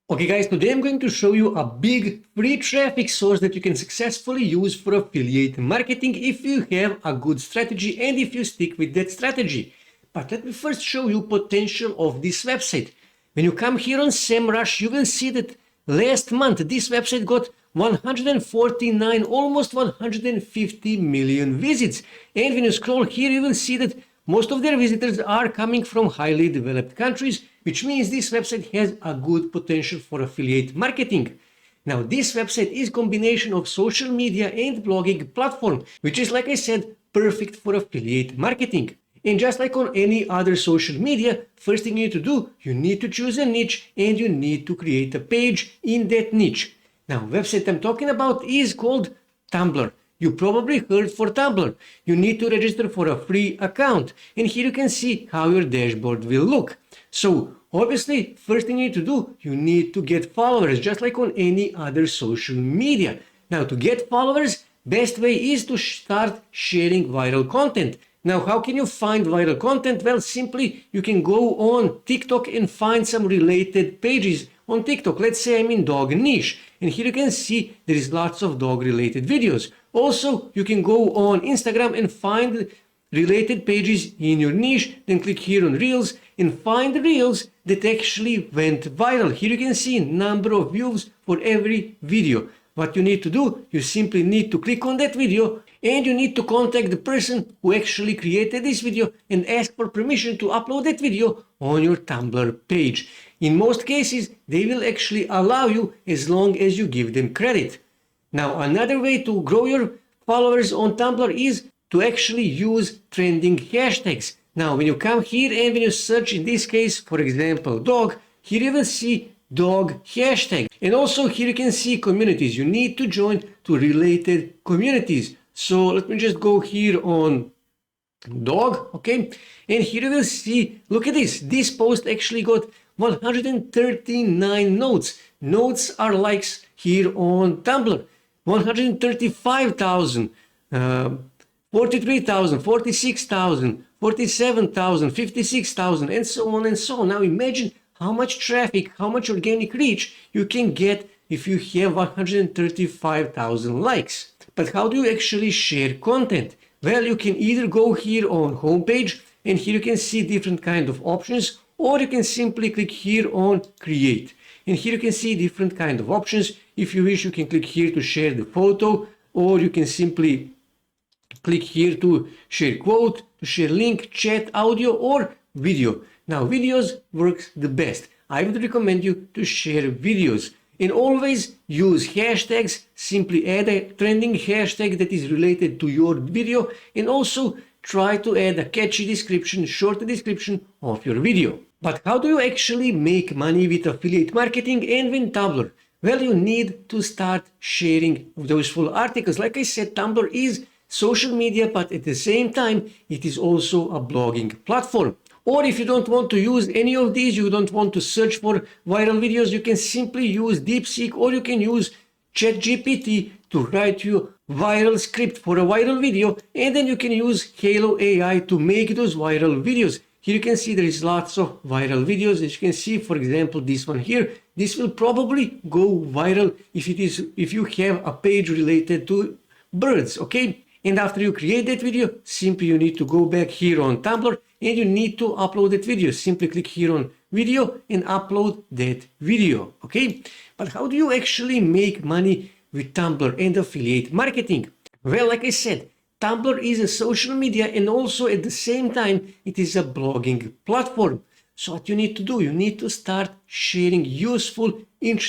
Okay guys, today I'm going to show you a big free traffic source that you can successfully use for affiliate marketing if you have a good strategy and if you stick with that strategy. But let me first show you potential of this website. When you come here on SEMrush, you will see that last month this website got 149, almost 150 million visits. And when you scroll here, you will see that most of their visitors are coming from highly developed countries, which means this website has a good potential for affiliate marketing. Now, this website is a combination of social media and blogging platform, which is, like I said, perfect for affiliate marketing. And just like on any other social media, first thing you need to do, you need to choose a niche and you need to create a page in that niche. Now, website I'm talking about is called Tumblr. You probably heard for Tumblr. You need to register for a free account. And here you can see how your dashboard will look. So obviously, first thing you need to do, you need to get followers, just like on any other social media. Now, to get followers, best way is to start sharing viral content. Now, how can you find viral content? Well, simply you can go on TikTok and find some related pages on TikTok. Let's say I'm in dog niche, and here you can see there is lots of dog related videos. Also, you can go on Instagram and find related pages in your niche, then click here on Reels and find Reels that actually went viral. Here you can see number of views for every video. What you need to do, you simply need to click on that video and you need to contact the person who actually created this video and ask for permission to upload that video on your Tumblr page. In most cases, they will actually allow you as long as you give them credit. Now, another way to grow your followers on Tumblr is to actually use trending hashtags. Now, when you come here and when you search, in this case, for example, dog, here you will see dog hashtag. And also here you can see communities. You need to join to related communities. So let me just go here on dog, okay? And here you will see, look at this. This post actually got 139 notes. Notes are likes here on Tumblr. 135,000, 43,000, 46,000, 47,000, 56,000, and so on and so on. Now imagine how much traffic, how much organic reach you can get if you have 135,000 likes. But how do you actually share content? Well, you can either go here on homepage and here you can see different kind of options, or you can simply click here on create. And here you can see different kind of options. If you wish, you can click here to share the photo, or you can simply click here to share quote, to share link, chat, audio, or video. Now, videos works the best. I would recommend you to share videos. And always use hashtags. Simply add a trending hashtag that is related to your video, and also try to add a catchy description, short description of your video. But how do you actually make money with affiliate marketing and with Tumblr? Well, you need to start sharing those full articles. Like I said, Tumblr is social media, but at the same time, it is also a blogging platform. Or if you don't want to use any of these, you don't want to search for viral videos, you can simply use DeepSeek, or you can use ChatGPT to write you viral script for a viral video, and then you can use Halo AI to make those viral videos. Here you can see there is lots of viral videos. As you can see, for example, this one here, this will probably go viral if you have a page related to birds, okay? And after you create that video, simply you need to go back here on Tumblr and you need to upload that video. Simply click here on video and upload that video, okay? But how do you actually make money with Tumblr and affiliate marketing? Well, like I said, Tumblr is a social media and also at the same time, it is a blogging platform. So what you need to do, you need to start sharing useful and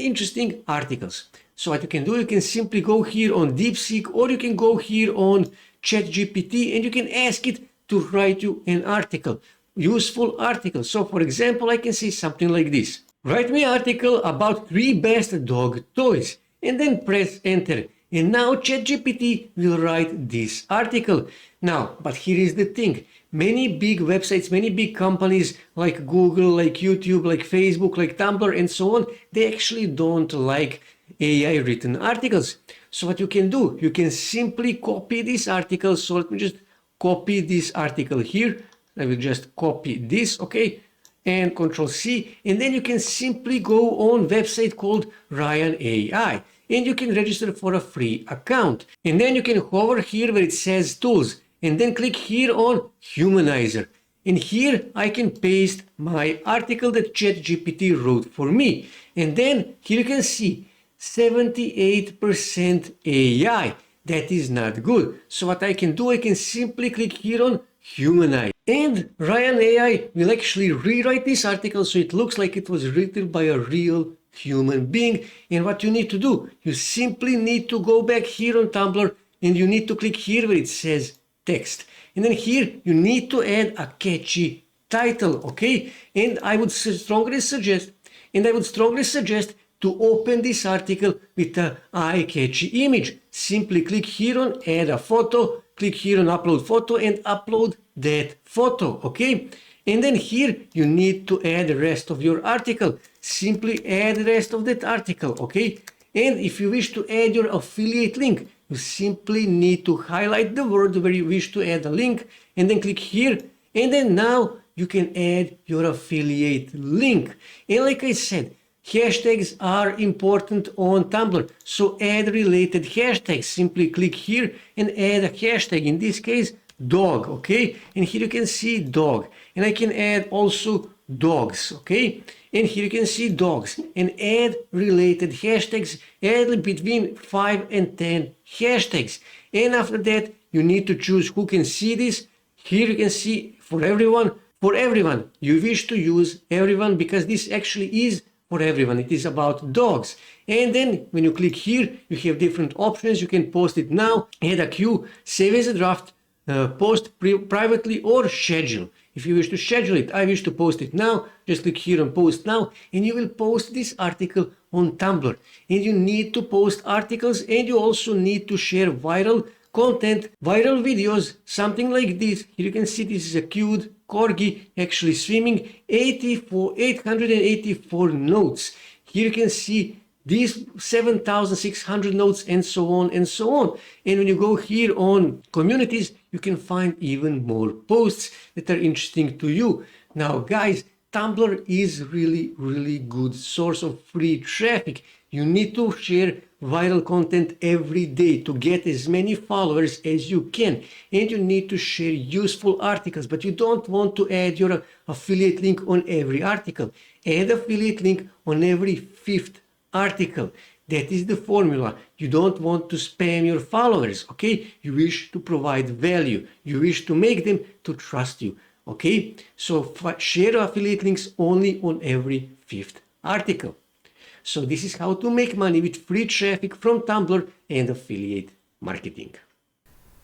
interesting articles. So what you can do, you can simply go here on DeepSeek, or you can go here on ChatGPT and you can ask it to write you an article, useful article. So for example, I can say something like this. Write me an article about 3 best dog toys, and then press enter. And now ChatGPT will write this article. Now, but here is the thing. Many big websites, many big companies like Google, like YouTube, like Facebook, like Tumblr, and so on, they actually don't like AI written articles. So what you can do, you can simply copy this article. So let me just copy this article here. I will just copy this, okay? and Control C, and then you can simply go on website called Ryan AI, and you can register for a free account. And then you can hover here where it says Tools, and then click here on Humanizer. And here I can paste my article that ChatGPT wrote for me. And then here you can see 78% AI. That is not good. So what I can do, I can simply click here on Humanize. And Ryan AI will actually rewrite this article so it looks like it was written by a real human being. And what you need to do, you simply need to go back here on Tumblr and you need to click here where it says text. And then here you need to add a catchy title, okay? And I would strongly suggest to open this article with an eye-catchy image. Simply click here on add a photo, click here on upload photo and upload that photo, okay? And then here you need to add the rest of your article. Simply add the rest of that article, okay? And if you wish to add your affiliate link, you simply need to highlight the word where you wish to add a link and then click here. And then now you can add your affiliate link. And like I said, hashtags are important on Tumblr, so add related hashtags. Simply click here and add a hashtag, in this case dog, okay? And here you can see dog, and I can add also dogs, okay? And here you can see dogs, and add related hashtags, add between 5 and 10 hashtags. And after that you need to choose who can see this. Here you can see for everyone, you wish to use everyone because this actually is for everyone. It is about dogs. And then when you click here, you have different options. You can post it now, add a queue, save as a draft, post privately or schedule. If you wish to schedule it, I wish to post it now, just click here on post now and you will post this article on Tumblr. And you need to post articles and you also need to share viral content, viral videos, something like this. Here you can see this is a cute corgi actually swimming, 884 notes. Here you can see these 7,600 notes and so on and so on. And when you go here on communities, you can find even more posts that are interesting to you. Now guys, Tumblr is really good source of free traffic. You need to share viral content every day to get as many followers as you can, and you need to share useful articles, but you don't want to add your affiliate link on every article. Add affiliate link on every 5th article. That is the formula. You don't want to spam your followers, okay? You wish to provide value. You wish to make them to trust you, okay? So share affiliate links only on every 5th article. So this is how to make money with free traffic from Tumblr and affiliate marketing.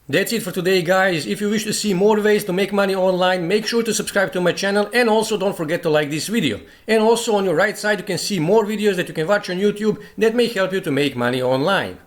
That's it for today, guys. If you wish to see more ways to make money online, make sure to subscribe to my channel and also don't forget to like this video. And also on your right side you can see more videos that you can watch on YouTube that may help you to make money online.